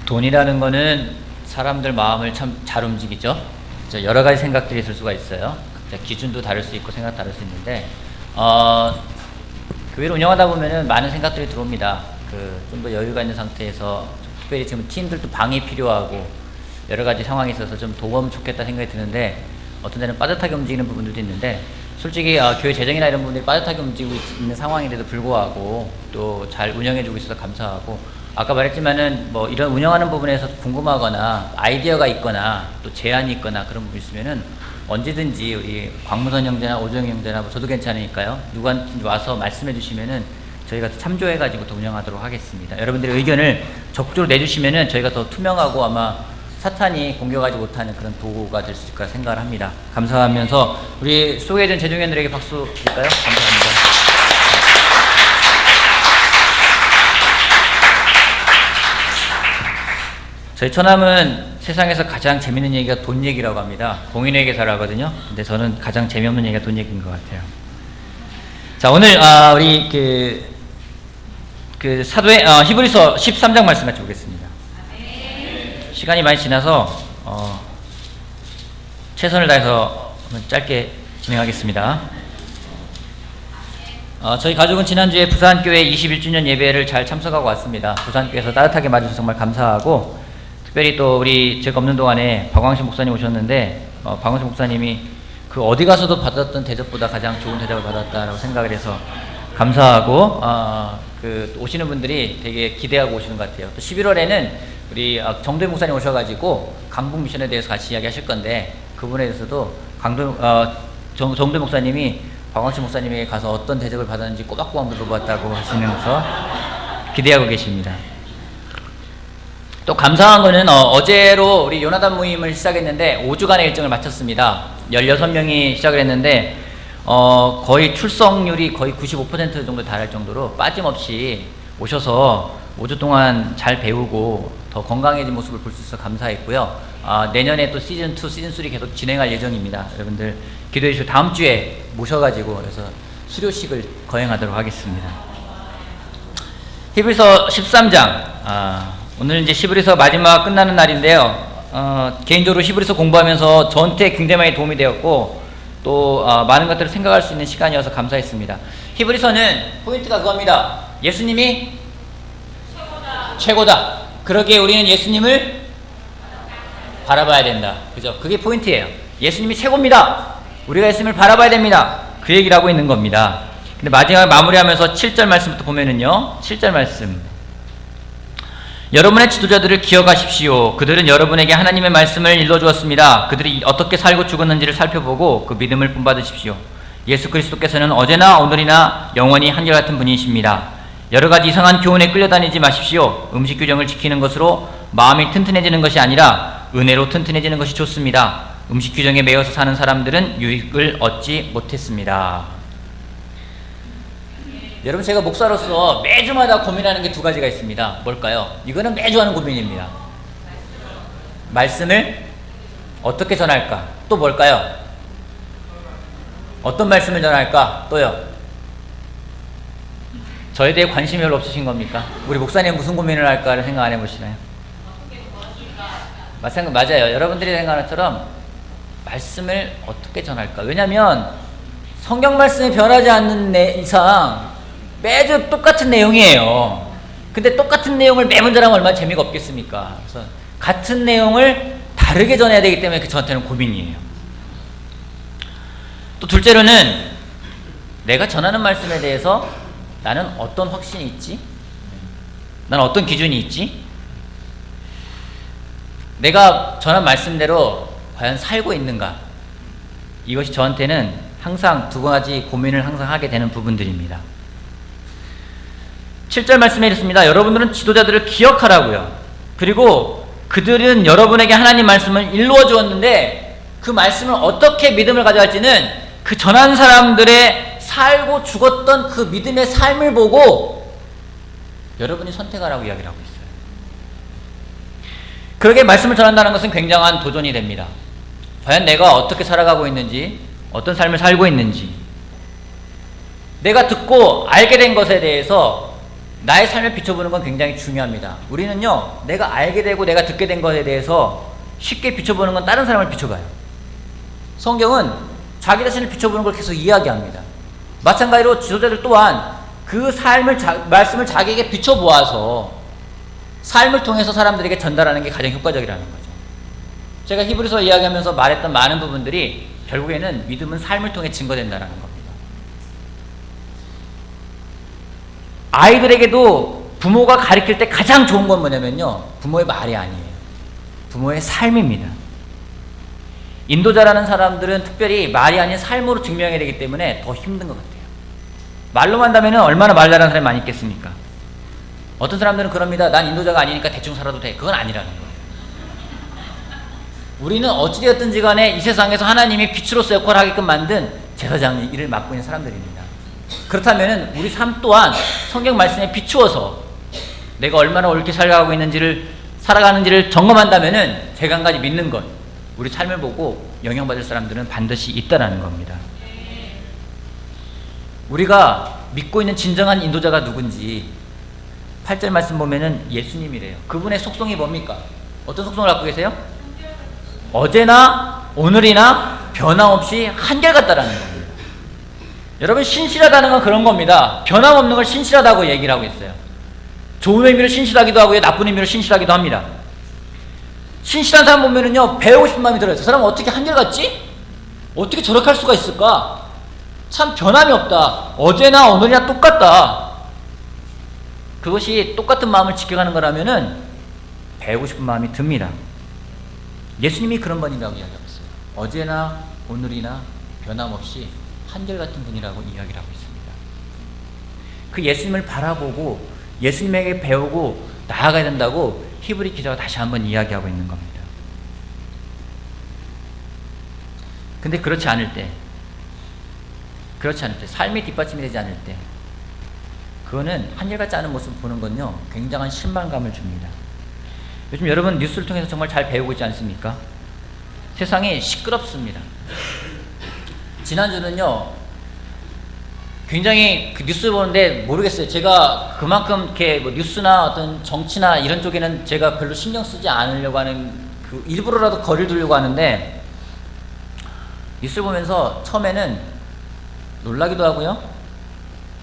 돈이라는 거는 사람들 마음을 참 잘 움직이죠. 여러 가지 생각들이 들 수가 있어요. 기준도 다를 수 있고 생각 다를 수 있는데 교회를 운영하다 보면은 많은 생각들이 들어옵니다. 좀 더 여유가 있는 상태에서 특별히 지금 팀들도 방이 필요하고 여러 가지 상황이 있어서 좀 도움하면 좋겠다 생각이 드는데 어떤 데는 빠듯하게 움직이는 부분들도 있는데 솔직히 교회 재정이나 이런 부분들이 빠듯하게 움직이고 있는 상황인데도 불구하고 또 잘 운영해주고 있어서 감사하고 아까 말했지만은 뭐 이런 운영하는 부분에서 궁금하거나 아이디어가 있거나 또 제안이 있거나 그런 부분이 있으면은 언제든지 우리 광무선 형제나 오정 형제나 뭐 저도 괜찮으니까요. 누구한테 와서 말씀해 주시면은 저희가 참조해 가지고 더 운영하도록 하겠습니다. 여러분들의 의견을 적극적으로 내주시면은 저희가 더 투명하고 아마 사탄이 공격하지 못하는 그런 도구가 될 수 있을 거라 생각을 합니다. 감사하면서 우리 소개해준 재종위원들에게 박수 드릴까요? 감사합니다. 저희 처남은 세상에서 가장 재밌는 얘기가 돈 얘기라고 합니다. 공인회계사를 하거든요. 근데 저는 가장 재미없는 얘기가 돈 얘기인 것 같아요. 자, 오늘 우리 사도의 히브리서 13장 말씀 같이 보겠습니다. 시간이 많이 지나서 최선을 다해서 짧게 진행하겠습니다. 저희 가족은 지난주에 부산교회 21주년 예배를 잘 참석하고 왔습니다. 부산교회에서 따뜻하게 맞아주셔서 정말 감사하고 특별히 또 우리 제가 없는 동안에 박광식 목사님 오셨는데 박광식 목사님이 그 어디 가서도 받았던 대접보다 가장 좋은 대접을 받았다라고 생각을 해서 감사하고 오시는 분들이 되게 기대하고 오시는 것 같아요. 또 11월에는 우리 정도희 목사님 오셔가지고 강북 미션에 대해서 같이 이야기하실 건데 그분에 대해서도 정도희 목사님이 박광식 목사님에게 가서 어떤 대접을 받았는지 꼬박꼬박 물어봤다고 하시면서 기대하고 계십니다. 또 감사한 거는 어제로 우리 요나단 모임을 시작했는데 5주간의 일정을 마쳤습니다. 16명이 시작을 했는데 거의 출석률이 거의 95% 정도 달할 정도로 빠짐없이 오셔서 5주 동안 잘 배우고 더 건강해진 모습을 볼 수 있어서 감사했고요. 내년에 또 시즌2, 시즌3 계속 진행할 예정입니다. 여러분들 기도해 주시고 다음 주에 모셔가지고 그래서 수료식을 거행하도록 하겠습니다. 히브리서 13장 오늘 이제 히브리서 마지막 끝나는 날인데요. 개인적으로 히브리서 공부하면서 저한테 굉장히 많이 도움이 되었고 또 많은 것들을 생각할 수 있는 시간이어서 감사했습니다. 히브리서는 포인트가 그겁니다. 예수님이 최고다. 그러기에 우리는 예수님을 바라봐야 된다. 그죠? 그게 포인트예요. 예수님이 최고입니다. 우리가 예수님을 바라봐야 됩니다. 그 얘기를 하고 있는 겁니다. 근데 마지막에 마무리하면서 7절 말씀부터 보면은요. 7절 말씀. 여러분의 지도자들을 기억하십시오. 그들은 여러분에게 하나님의 말씀을 일러주었습니다. 그들이 어떻게 살고 죽었는지를 살펴보고 그 믿음을 본받으십시오. 예수 그리스도께서는 어제나 오늘이나 영원히 한결같은 분이십니다. 여러 가지 이상한 교훈에 끌려다니지 마십시오. 음식 규정을 지키는 것으로 마음이 튼튼해지는 것이 아니라 은혜로 튼튼해지는 것이 좋습니다. 음식 규정에 매여서 사는 사람들은 유익을 얻지 못했습니다. 여러분 제가 목사로서 매주마다 고민하는 게 두 가지가 있습니다. 뭘까요? 이거는 매주 하는 고민입니다. 말씀을 어떻게 전할까? 또 뭘까요? 어떤 말씀을 전할까? 또요? 저에 대해 관심이 별로 없으신 겁니까? 우리 목사님 무슨 고민을 할까를 생각 안 해보시나요? 맞아요. 여러분들이 생각하는 것처럼 말씀을 어떻게 전할까? 왜냐하면 성경 말씀이 변하지 않는 이상 매주 똑같은 내용이에요. 근데 똑같은 내용을 매번 전하면 얼마나 재미가 없겠습니까? 그래서 같은 내용을 다르게 전해야 되기 때문에 저한테는 고민이에요. 또 둘째로는 내가 전하는 말씀에 대해서 나는 어떤 확신이 있지? 나는 어떤 기준이 있지? 내가 전한 말씀대로 과연 살고 있는가? 이것이 저한테는 항상 두 가지 고민을 항상 하게 되는 부분들입니다. 7절 말씀에 이렇습니다. 여러분들은 지도자들을 기억하라고요. 그리고 그들은 여러분에게 하나님 말씀을 일러주었는데 주었는데 그 말씀을 어떻게 믿음을 가져갈지는 그 전한 사람들의 살고 죽었던 그 믿음의 삶을 보고 여러분이 선택하라고 이야기를 하고 있어요. 그러게 말씀을 전한다는 것은 굉장한 도전이 됩니다. 과연 내가 어떻게 살아가고 있는지, 어떤 삶을 살고 있는지, 내가 듣고 알게 된 것에 대해서 나의 삶을 비춰보는 건 굉장히 중요합니다. 우리는요, 내가 알게 되고 내가 듣게 된 것에 대해서 쉽게 비춰보는 건 다른 사람을 비춰봐요. 성경은 자기 자신을 비춰보는 걸 계속 이야기합니다. 마찬가지로 지도자들 또한 그 말씀을 자기에게 비춰보아서 삶을 통해서 사람들에게 전달하는 게 가장 효과적이라는 거죠. 제가 히브리서 이야기하면서 말했던 많은 부분들이 결국에는 믿음은 삶을 통해 증거된다는 겁니다. 아이들에게도 부모가 가르칠 때 가장 좋은 건 뭐냐면요, 부모의 말이 아니에요. 부모의 삶입니다. 인도자라는 사람들은 특별히 말이 아닌 삶으로 증명해야 되기 때문에 더 힘든 것 같아요. 말로만 한다면 얼마나 말 잘하는 사람이 많이 있겠습니까? 어떤 사람들은 그럽니다. 난 인도자가 아니니까 대충 살아도 돼. 그건 아니라는 거예요. 우리는 어찌되었든지 간에 이 세상에서 하나님이 빛으로서 역할을 하게끔 만든 제사장 일을 맡고 있는 사람들입니다. 그렇다면 우리 삶 또한 성경 말씀에 비추어서 내가 얼마나 옳게 살아가는지를 점검한다면 제가 한 가지 믿는 것, 우리 삶을 보고 영향받을 사람들은 반드시 있다라는 겁니다. 우리가 믿고 있는 진정한 인도자가 누군지 8절 말씀 보면은 예수님이래요. 그분의 속성이 뭡니까? 어떤 속성을 갖고 계세요? 어제나 오늘이나 변함없이 한결같다라는 겁니다. 여러분, 신실하다는 건 그런 겁니다. 변함없는 걸 신실하다고 얘기를 하고 있어요. 좋은 의미로 신실하기도 하고요, 나쁜 의미로 신실하기도 합니다. 신실한 사람 보면은요, 배우고 싶은 마음이 들어요. 저 사람은 어떻게 한결같지? 어떻게 저렇게 할 수가 있을까? 참 변함이 없다. 어제나 오늘이나 똑같다. 그것이 똑같은 마음을 지켜가는 거라면은 배우고 싶은 마음이 듭니다. 예수님이 그런 분이라고 이야기하고 있어요. 어제나 오늘이나 변함없이 한결같은 분이라고 이야기를 하고 있습니다. 그 예수님을 바라보고 예수님에게 배우고 나아가야 된다고 히브리 기자가 다시 한번 이야기하고 있는 겁니다. 근데 그렇지 않을 때, 삶이 뒷받침이 되지 않을 때, 그거는 한결같지 않은 모습을 보는 건요, 굉장한 실망감을 줍니다. 요즘 여러분 뉴스를 통해서 정말 잘 배우고 있지 않습니까? 세상이 시끄럽습니다. 지난주는요, 굉장히 그 뉴스 보는데 모르겠어요. 제가 그만큼 이렇게 뭐 뉴스나 어떤 정치나 이런 쪽에는 제가 별로 신경 쓰지 않으려고 하는, 그 일부러라도 거리를 두려고 하는데, 뉴스를 보면서 처음에는 놀라기도 하고요,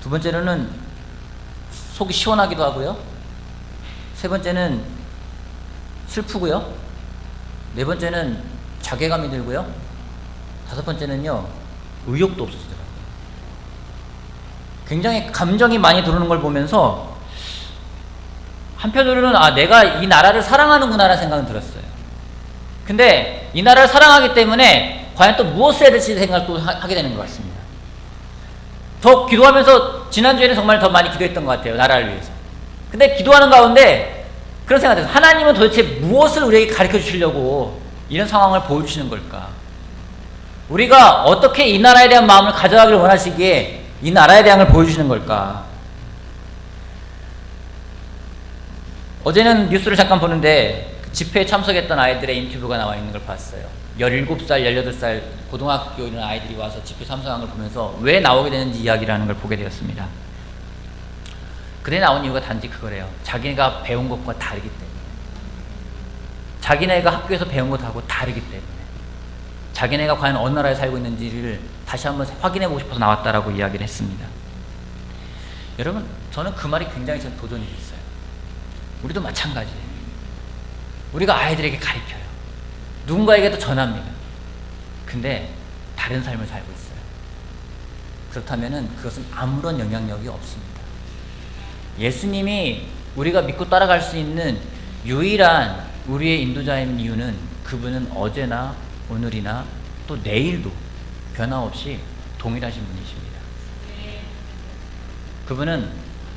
두 번째로는 속이 시원하기도 하고요, 세 번째는 슬프고요, 네 번째는 자괴감이 들고요, 다섯 번째는요, 의욕도 없어지더라고요. 굉장히 감정이 많이 들어오는 걸 보면서 한편으로는 내가 이 나라를 사랑하는구나라는 생각은 들었어요. 근데 이 나라를 사랑하기 때문에 과연 또 무엇을 해야 될지 생각도 하게 되는 것 같습니다. 더 기도하면서 지난주에는 정말 더 많이 기도했던 것 같아요. 나라를 위해서. 근데 기도하는 가운데 그런 생각이 들어요. 하나님은 도대체 무엇을 우리에게 가르쳐 주시려고 이런 상황을 보여주시는 걸까? 우리가 어떻게 이 나라에 대한 마음을 가져가기를 원하시기에 이 나라에 대한 걸 보여주시는 걸까? 어제는 뉴스를 잠깐 보는데 집회에 참석했던 아이들의 인터뷰가 나와 있는 걸 봤어요. 17살, 18살 고등학교 이런 아이들이 와서 집회 참석한 걸 보면서 왜 나오게 되는지 이야기를 하는 걸 보게 되었습니다. 그때 나온 이유가 단지 그거래요. 자기네가 배운 것과 다르기 때문에. 자기네가 학교에서 배운 것하고 다르기 때문에. 자기네가 과연 어느 나라에 살고 있는지를 다시 한번 확인해보고 싶어서 나왔다라고 이야기를 했습니다. 여러분, 저는 그 말이 굉장히 전 도전이 됐어요. 우리도 마찬가지예요. 우리가 아이들에게 가르쳐요. 누군가에게도 전합니다. 근데 다른 삶을 살고 있어요. 그렇다면 그것은 아무런 영향력이 없습니다. 예수님이 우리가 믿고 따라갈 수 있는 유일한 우리의 인도자인 이유는 그분은 어제나 오늘이나 또 내일도 변함없이 동일하신 분이십니다. 그분은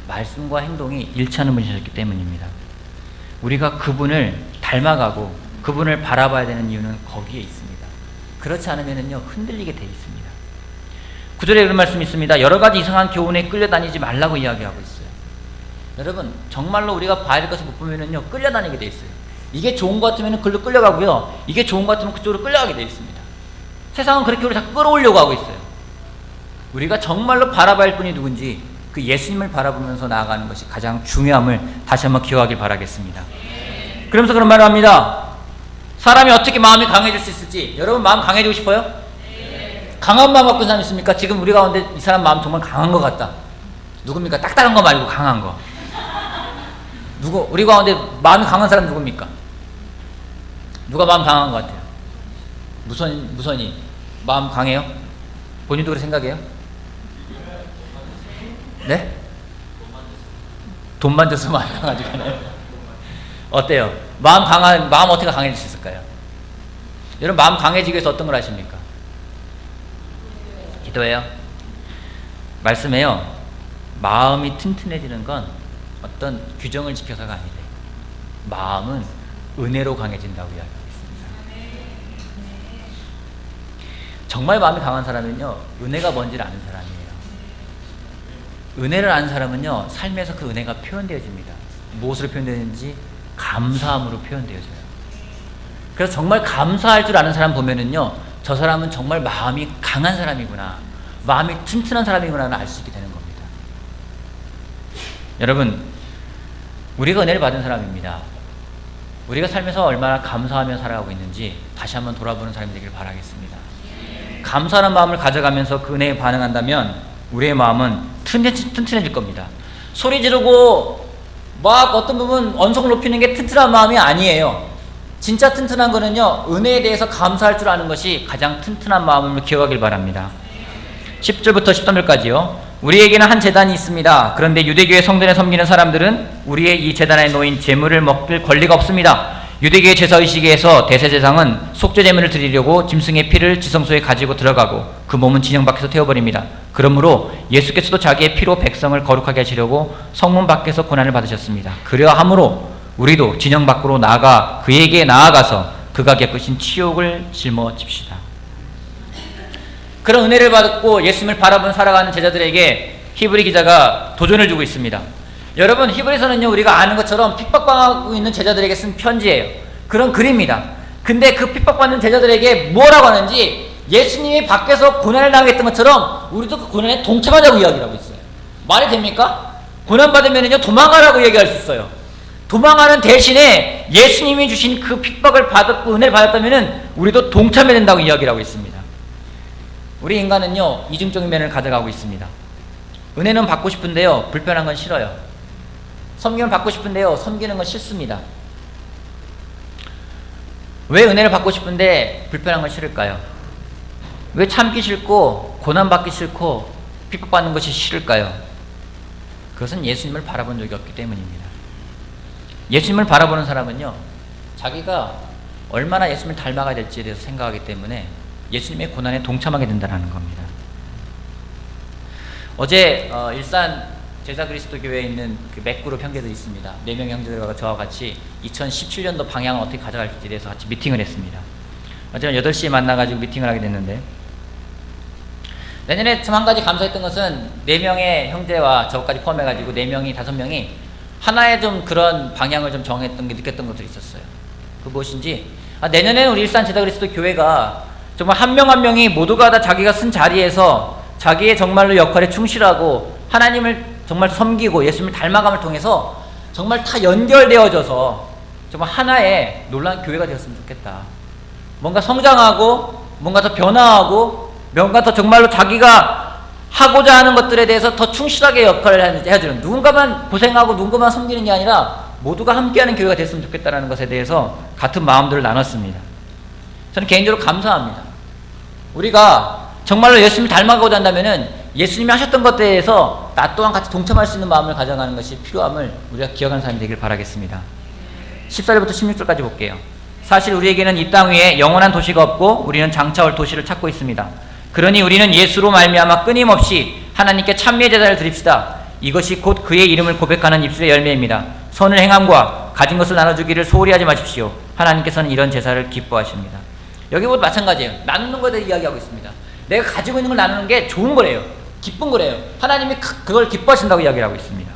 말씀과 행동이 일치하는 분이셨기 때문입니다. 우리가 그분을 닮아가고 그분을 바라봐야 되는 이유는 거기에 있습니다. 그렇지 않으면요, 흔들리게 돼 있습니다. 9절에 이런 말씀이 있습니다. 여러 가지 이상한 교훈에 끌려다니지 말라고 이야기하고 있어요. 여러분, 정말로 우리가 봐야 될 것을 못 보면요, 끌려다니게 돼 있어요. 이게 좋은 것 같으면 그걸로 끌려가고요, 이게 좋은 것 같으면 그쪽으로 끌려가게 돼 있습니다. 세상은 그렇게 우리를 자꾸 끌어오려고 하고 있어요. 우리가 정말로 바라봐야 할 분이 누군지, 그 예수님을 바라보면서 나아가는 것이 가장 중요함을 다시 한번 기억하길 바라겠습니다. 그러면서 그런 말을 합니다. 사람이 어떻게 마음이 강해질 수 있을지. 여러분 마음 강해지고 싶어요? 강한 마음 갖고 있는 사람 있습니까? 지금 우리 가운데 이 사람 마음 정말 강한 것 같다. 누굽니까? 딱딱한 거 말고 강한 거. 우리 가운데 마음이 강한 사람 누굽니까? 누가 마음 강한 것 같아요? 무선이 마음 강해요? 본인도 그렇게 생각해요? 네? 돈 만져서 마음이 강하지가 않아요. 어때요? 마음 어떻게 강해질 수 있을까요? 여러분 마음 강해지기 위해서 어떤 걸 하십니까? 기도해요. 말씀해요. 마음이 튼튼해지는 건 어떤 규정을 지켜서가 아니래. 마음은 은혜로 강해진다고 이야기하고 있습니다. 정말 마음이 강한 사람은요, 은혜가 뭔지를 아는 사람이에요. 은혜를 아는 사람은요, 삶에서 그 은혜가 표현되어집니다. 무엇으로 표현되는지 감사함으로 표현되어져요. 그래서 정말 감사할 줄 아는 사람 보면은요, 저 사람은 정말 마음이 강한 사람이구나, 마음이 튼튼한 사람이구나를 알 수 있게 되는 겁니다. 여러분, 우리가 은혜를 받은 사람입니다. 우리가 삶에서 얼마나 감사하며 살아가고 있는지 다시 한번 돌아보는 사람이 되길 바라겠습니다. 감사하는 마음을 가져가면서 그 은혜에 반응한다면 우리의 마음은 튼튼해질 겁니다. 소리 지르고 막 어떤 부분 언성을 높이는 게 튼튼한 마음이 아니에요. 진짜 튼튼한 거는요, 은혜에 대해서 감사할 줄 아는 것이 가장 튼튼한 마음을 기억하길 바랍니다. 10절부터 13절까지요. 우리에게는 한 제단이 있습니다. 그런데 유대교의 성전에 섬기는 사람들은 우리의 이 제단에 놓인 제물을 먹을 권리가 없습니다. 유대교의 제사의식에서 대제사장은 속죄제물을 드리려고 짐승의 피를 지성소에 가지고 들어가고 그 몸은 진영 밖에서 태워버립니다. 그러므로 예수께서도 자기의 피로 백성을 거룩하게 하시려고 성문 밖에서 고난을 받으셨습니다. 그러함으로 우리도 진영 밖으로 나아가 그에게 나아가서 그가 겪으신 치욕을 짊어집시다. 그런 은혜를 받고 예수님을 바라보며 살아가는 제자들에게 히브리 기자가 도전을 주고 있습니다. 여러분, 히브리서는요, 우리가 아는 것처럼 핍박받고 있는 제자들에게 쓴 편지예요. 그런 글입니다. 근데 그 핍박받는 제자들에게 뭐라고 하는지, 예수님이 밖에서 고난을 당했던 것처럼 우리도 그 고난에 동참하자고 이야기를 하고 있어요. 말이 됩니까? 고난받으면요, 도망가라고 얘기할 수 있어요. 도망가는 대신에 예수님이 주신 그 핍박을 받았고 은혜를 받았다면 우리도 동참해야 된다고 이야기를 하고 있습니다. 우리 인간은요, 이중적인 면을 가져가고 있습니다. 은혜는 받고 싶은데요, 불편한 건 싫어요. 섬김을 받고 싶은데요, 섬기는 건 싫습니다. 왜 은혜를 받고 싶은데 불편한 건 싫을까요? 왜 참기 싫고 고난받기 싫고 핍박받는 것이 싫을까요? 그것은 예수님을 바라본 적이 없기 때문입니다. 예수님을 바라보는 사람은요, 자기가 얼마나 예수님을 닮아가야 될지에 대해서 생각하기 때문에 예수님의 고난에 동참하게 된다는 겁니다. 어제 일산 제사그리스도교회에 있는 그 맥그룹 형제들이 있습니다. 4명의 형제들과 저와 같이 2017년도 방향을 어떻게 가져갈지에 대해서 같이 미팅을 했습니다. 어제 8시에 만나가지고 미팅을 하게 됐는데, 내년에 참 한 가지 감사했던 것은 4명의 형제와 저까지 포함해가지고 4명이 5명이 하나의 좀 그런 방향을 좀 정했던 게 느꼈던 것들이 있었어요. 그 무엇인지, 내년에는 우리 일산 제사그리스도 교회가 정말 한 명 한 명이 모두가 다 자기가 쓴 자리에서 자기의 정말로 역할에 충실하고 하나님을 정말 섬기고 예수님을 닮아감을 통해서 정말 다 연결되어져서 정말 하나의 놀라운 교회가 되었으면 좋겠다. 뭔가 성장하고 뭔가 더 변화하고 뭔가 더 정말로 자기가 하고자 하는 것들에 대해서 더 충실하게 역할을 해주는, 누군가만 고생하고 누군가만 섬기는 게 아니라 모두가 함께하는 교회가 됐으면 좋겠다는 것에 대해서 같은 마음들을 나눴습니다. 저는 개인적으로 감사합니다. 우리가 정말로 예수님을 닮아가고자 한다면은 예수님이 하셨던 것에 대해서 나 또한 같이 동참할 수 있는 마음을 가져가는 것이 필요함을 우리가 기억하는 사람이 되길 바라겠습니다. 14절부터 16절까지 볼게요. 사실 우리에게는 이 땅 위에 영원한 도시가 없고 우리는 장차 올 도시를 찾고 있습니다. 그러니 우리는 예수로 말미암아 끊임없이 하나님께 찬미의 제사를 드립시다. 이것이 곧 그의 이름을 고백하는 입술의 열매입니다. 선을 행함과 가진 것을 나눠주기를 소홀히 하지 마십시오. 하나님께서는 이런 제사를 기뻐하십니다. 여기도 마찬가지예요. 나누는 것에 대해 이야기하고 있습니다. 내가 가지고 있는 걸 나누는 게 좋은 거래요. 기쁜 거래요. 하나님이 그걸 기뻐하신다고 이야기를 하고 있습니다.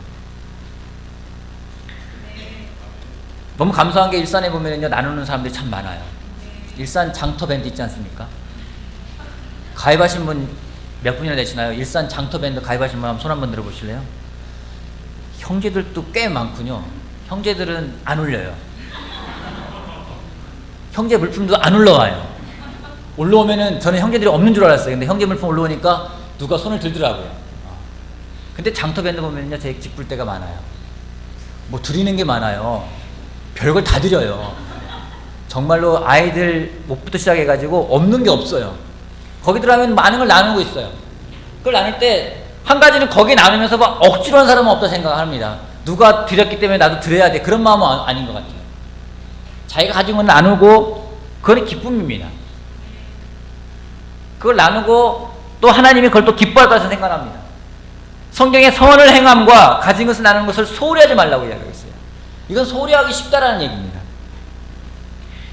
너무 감사한 게 일산에 보면요, 나누는 사람들이 참 많아요. 일산 장터 밴드 있지 않습니까? 가입하신 분 몇 분이나 되시나요? 일산 장터밴드 가입하신 분 한번 손 한번 들어보실래요? 형제들도 꽤 많군요. 형제들은 안 올려요. 형제 물품도 안 올라와요. 올라오면은 저는 형제들이 없는 줄 알았어요. 근데 형제 물품 올라오니까 누가 손을 들더라고요. 근데 장터밴드 보면요, 제 기쁠 때가 많아요. 뭐 드리는 게 많아요. 별걸 다 드려요. 정말로 아이들 옷부터 시작해가지고 없는 게 없어요. 거기 들어가면 많은 걸 나누고 있어요. 그걸 나눌 때 한 가지는 거기 나누면서 막 억지로 한 사람은 없다 생각합니다. 누가 드렸기 때문에 나도 드려야 돼. 그런 마음은 아닌 것 같아요. 자기가 가진 건 나누고 그건 기쁨입니다. 그걸 나누고 또 하나님이 그걸 또 기뻐할 것을 생각합니다. 성경에 선을 행함과 가진 것을 나누는 것을 소홀히 하지 말라고 이야기하고 있어요. 이건 소홀히 하기 쉽다라는 얘기입니다.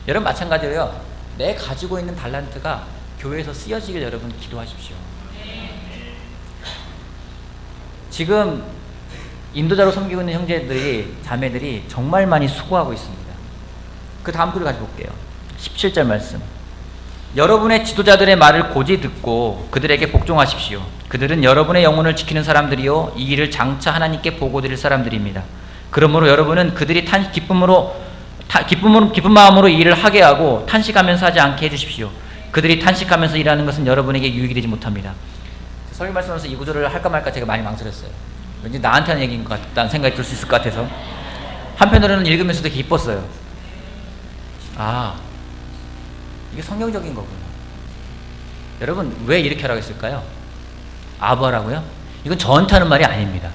여러분 마찬가지로요. 내 가지고 있는 달란트가 교회에서 쓰여지길 여러분 기도하십시오. 지금 인도자로 섬기고 있는 형제들이 자매들이 정말 많이 수고하고 있습니다. 그 다음 글을 가지고 볼게요. 17절 말씀. 여러분의 지도자들의 말을 고지 듣고 그들에게 복종하십시오. 그들은 여러분의 영혼을 지키는 사람들이요 이 일을 장차 하나님께 보고드릴 사람들입니다. 그러므로 여러분은 그들이 기쁜 마음으로 이 일을 하게 하고 탄식하면서 하지 않게 해주십시오. 그들이 탄식하면서 일하는 것은 여러분에게 유익이 되지 못합니다. 설교 말씀하면서 이 구절을 할까 말까 제가 많이 망설였어요. 왠지 나한테 하는 얘기인 것 같다는 생각이 들 수 있을 것 같아서. 한편으로는 읽으면서도 기뻤어요. 아, 이게 성경적인 거구나. 여러분 왜 이렇게 하라고 했을까요? 아부하라고요? 이건 저한테 하는 말이 아닙니다.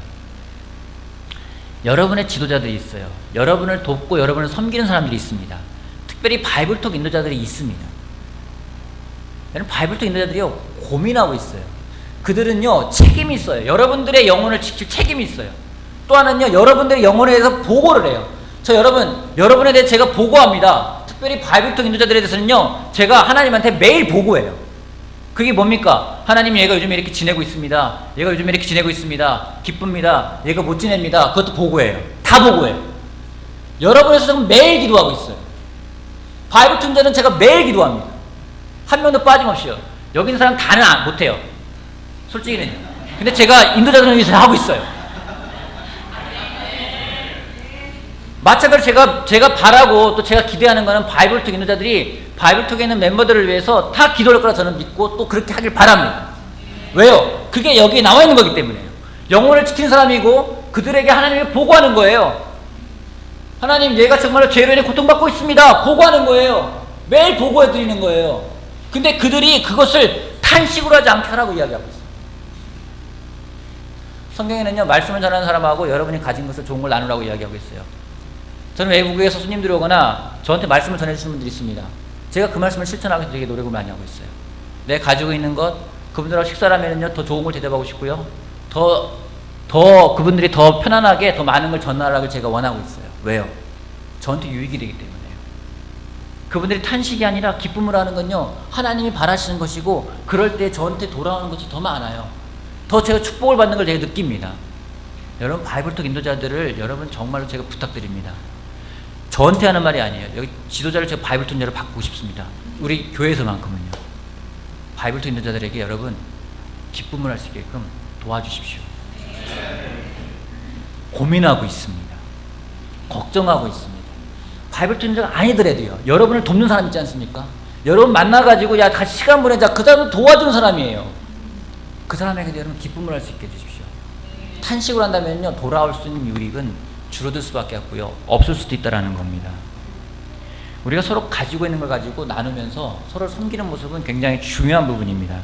여러분의 지도자들이 있어요. 여러분을 돕고 여러분을 섬기는 사람들이 있습니다. 특별히 바이블톡 인도자들이 있습니다. 여러분 바이블톡 인도자들이요 고민하고 있어요. 그들은요 책임이 있어요. 여러분들의 영혼을 지킬 책임이 있어요. 또 하나는요 여러분들의 영혼에 대해서 보고를 해요. 여러분에 대해 제가 보고합니다. 특별히 바이블톡 인도자들에 대해서는요 제가 하나님한테 매일 보고해요. 그게 뭡니까? 하나님 얘가 요즘에 이렇게 지내고 있습니다. 얘가 요즘에 이렇게 지내고 있습니다. 기쁩니다. 얘가 못 지냅니다. 그것도 보고해요. 다 보고해요. 여러분에서 저는 매일 기도하고 있어요. 바이블톡 인도자는 제가 매일 기도합니다. 한 명도 빠짐없이요. 여기 있는 사람 다는 못해요. 솔직히는. 근데 제가 인도자들을 위해서 하고 있어요. 마찬가지로 제가 바라고 또 제가 기대하는 거는 바이블톡 인도자들이 바이블톡에 있는 멤버들을 위해서 다 기도할 거라 저는 믿고 또 그렇게 하길 바랍니다. 왜요? 그게 여기에 나와 있는 거기 때문에요. 영혼을 지키는 사람이고 그들에게 하나님이 보고하는 거예요. 하나님 얘가 정말로 죄로 인해 고통받고 있습니다. 보고하는 거예요. 매일 보고해 드리는 거예요. 근데 그들이 그것을 탄식으로 하지 않게 하라고 이야기하고 있어요. 성경에는요 말씀을 전하는 사람하고 여러분이 가진 것을 좋은 걸 나누라고 이야기하고 있어요. 저는 외국에서 손님들이 오거나 저한테 말씀을 전해주시는 분들이 있습니다. 제가 그 말씀을 실천하기 위해서 되게 노력을 많이 하고 있어요. 내 가지고 있는 것 그분들하고 식사를 하면은요 더 좋은 걸 대접하고 싶고요. 더 그분들이 더 편안하게 더 많은 걸 전달하길 제가 원하고 있어요. 왜요? 저한테 유익이 되기 때문에요. 그분들이 탄식이 아니라 기쁨을 하는 건요 하나님이 바라시는 것이고 그럴 때 저한테 돌아오는 것이 더 많아요. 더 제가 축복을 받는 걸 제가 느낍니다. 여러분 바이블톡 인도자들을 여러분 정말로 제가 부탁드립니다. 저한테 하는 말이 아니에요. 여기 지도자를 제가 바이블톡 인도자를 바꾸고 싶습니다. 우리 교회에서만큼은요. 바이블톡 인도자들에게 여러분 기쁨을 할 수 있게끔 도와주십시오. 고민하고 있습니다. 걱정하고 있습니다. 바이블톡 인도자가 아니더라도요. 여러분을 돕는 사람 있지 않습니까? 여러분 만나가지고 야 같이 시간 보내자. 그 사람을 도와주는 사람이에요. 그 사람에게 여러분 기쁨을 할 수 있게 해주십시오. 탄식을 한다면요 돌아올 수 있는 유익은 줄어들 수밖에 없고요 없을 수도 있다라는 겁니다. 우리가 서로 가지고 있는 걸 가지고 나누면서 서로를 섬기는 모습은 굉장히 중요한 부분입니다.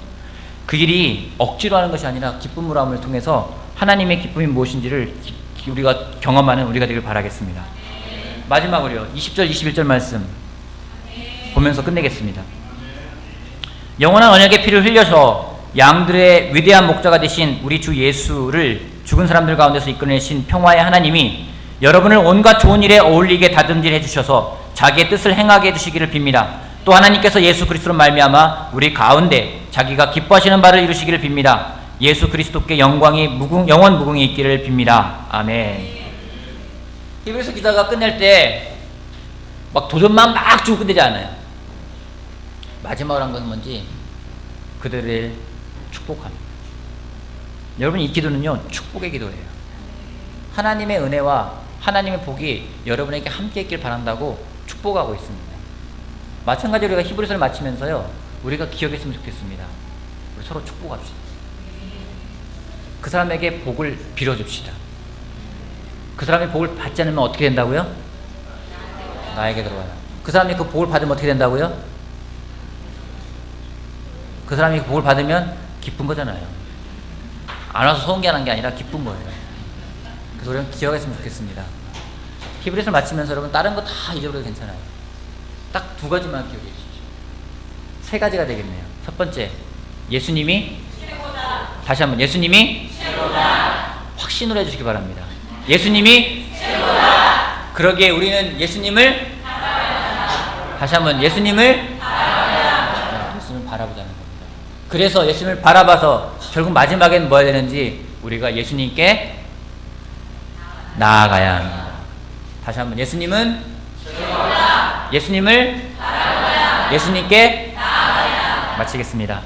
그 일이 억지로 하는 것이 아니라 기쁨으로 함을 통해서 하나님의 기쁨이 무엇인지를 우리가 경험하는 우리가 되길 바라겠습니다. 마지막으로요 20절 21절 말씀 보면서 끝내겠습니다. 영원한 언약의 피를 흘려서 양들의 위대한 목자가 되신 우리 주 예수를 죽은 사람들 가운데서 이끌어내신 평화의 하나님이 여러분을 온갖 좋은 일에 어울리게 다듬질해 주셔서 자기의 뜻을 행하게 해주시기를 빕니다. 또 하나님께서 예수 그리스도로 말미암아 우리 가운데 자기가 기뻐하시는 바를 이루시기를 빕니다. 예수 그리스도께 영광이 영원 무궁히 있기를 빕니다. 아멘. 히브리서 기자가 끝낼 때 막 도전만 막 주고 끝내지 않아요. 마지막으로 한 건 뭔지 그들을 축복합니다. 여러분 이 기도는요 축복의 기도예요. 하나님의 은혜와 하나님의 복이 여러분에게 함께 있길 바란다고 축복하고 있습니다. 마찬가지로 우리가 히브리서를 마치면서요 우리가 기억했으면 좋겠습니다. 우리 서로 축복합시다. 그 사람에게 복을 빌어줍시다. 그 사람이 복을 받지 않으면 어떻게 된다고요? 나에게 들어와요. 그 사람이 그 복을 받으면 어떻게 된다고요? 그 사람이 그 복을 받으면 기쁜 거잖아요. 안 와서 소원기하는 게 아니라 기쁜 거예요. 그래서 우리는 기억했으면 좋겠습니다. 히브리서를 마치면서 여러분 다른 거 다 잊어버려도 괜찮아요. 딱 두 가지만 기억해 주십시오. 세 가지가 되겠네요. 첫 번째, 예수님이 최고다. 다시 한번 예수님이 최고다. 확신을 해주시기 바랍니다. 예수님이 최고다. 그러기에 우리는 예수님을 다시 한번 예수님을 예수님을 바라보자는 겁니다. 그래서 예수님을 바라봐서 결국 마지막엔 뭐 해야 되는지 우리가 예수님께 나아가야 합니다. 다시 한번 예수님은 예수님을 예수님께 마치겠습니다.